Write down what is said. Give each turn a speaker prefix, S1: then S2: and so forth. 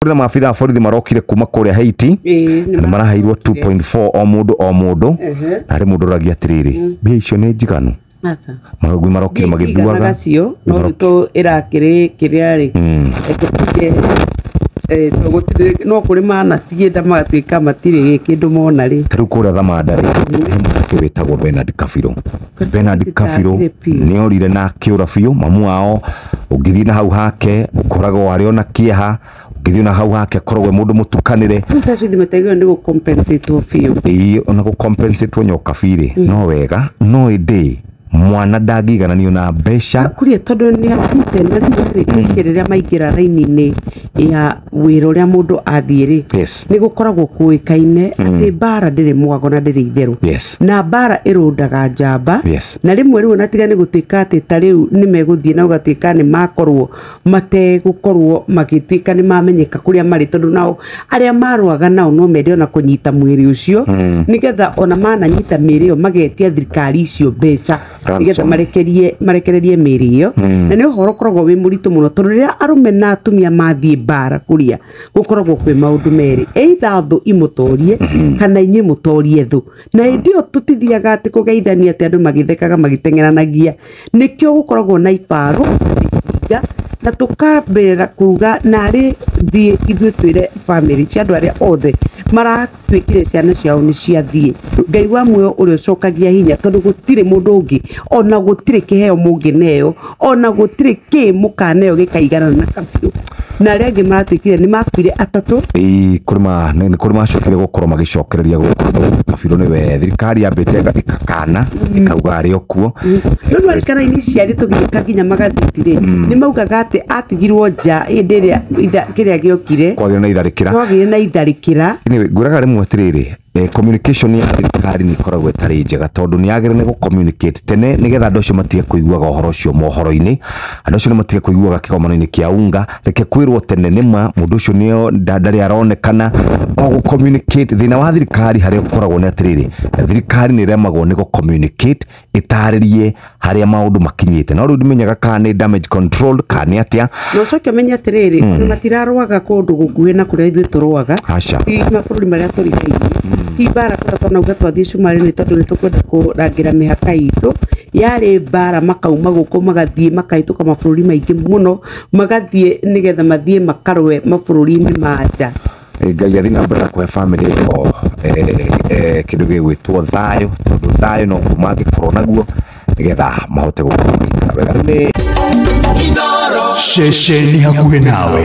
S1: kuri na maabitha borithi marokire kuma kuria Haiti na maraheirwo 2.4 o mundu ari mundu ragia atiriri bia icio ni njiganu magugui marokire magithuaga
S2: no to irakire kiriari no kuri mana tienda magatuika matire kindu mona ri
S1: tariu kuria Thamandari wetagwo Bernard Kafiro ni orire na kiura biu mamu wao ungithii na hau hake ukoragwo ari ona kieha ungithii na hau hake korogwe mundu mutukanire
S2: ntacithime tegio ndi compensate biu
S1: ona compensate nyoka biri no wega no indi mwana ndagigananio na mbeca
S2: kuria tondu ni akite na riria maingira raini-ini ya wira uria mundu athiiri ni gukoragwo kuikaine ati bara ndiri mwago na ndiri itheru na bara irundaga njamba na rimwe riu natigani gutuika ati tariu ni meguthie na ugatuika ni makorwo mategukorwo magituika ni mamenyeka kuria mari tondu nao aria marwaga nao no mende ona kunyita mwiri ucio nigetha ona mananyita miri iyo magetia thirikari icio mbeca nigetha marekererie miri iyo na ni uhoro koragwo wi muritu muno tondu riria arume na atumia mathie bara kuria gukoragwo kwi maundu meri either thu imutorie kana inyi mutorie thu na indio tutithiaga ati kugeithania ati andu magithekaga magitengeranagia nikio gukoragwo na ibaru iciga na tukambera kuga nari thie ithuĩ twire family cia andu aria othe maratuikire ciana ciao ni ciathie Ngai wa muoyo uri ucokagia hinya tondu gutire mundu ungi ona gutire kiheo mungi neo ona gutire ki mukaneo gikaigana na Kabiru na aria angi maratuikire ni makwire atatu
S1: kuri macokire gukorwo magicokereria Kabiru niwe thirikari yambite ikakana ikauga ari okuo
S2: no arikana ini ciari tugika nginya magathitire ni maugaga ati atigirwo nja hindi iria kiria giokire kwagire na itharikira
S1: nguraga rimwe atiriri communication ya thirikari ni koragwo itari njega tondu ni agire ni go communicate tene nigetha andu acio matige kuiguaga uhoro ucio mohoro-ini andu acio ni matige kuiguaga kigomano-ini kia unga reke kwirwo tene nima mundu ucio nio ndari aronekana o go communicate thina wa thirikari haria ukoragwo ni atiriri thirikari ni remagwo ni go communicate itaririe haria maundu makinyite no riu ndimenyaga kana ni damage control kana atia
S2: no coke menya atiriri matirarwaga kundu gukuhe na kuria ithuĩ turwaga mabũrũri maria tũrigainie ti bara twana uga twathie cumari ni tondu ni tukwenda kurangira mihaka itu yari bara makauma guku magathie makaituka mabũrũri maingi muno magathie nigetha mathie makarwe mabũrũri-ini manja
S1: Ngai athina mbere kuhe family o kindu gigwitwo thayo tondu thayo no kuma ngikorwo naguo nigetha mahote gukorwo wega ni
S3: Shesheni hakuhe nawe.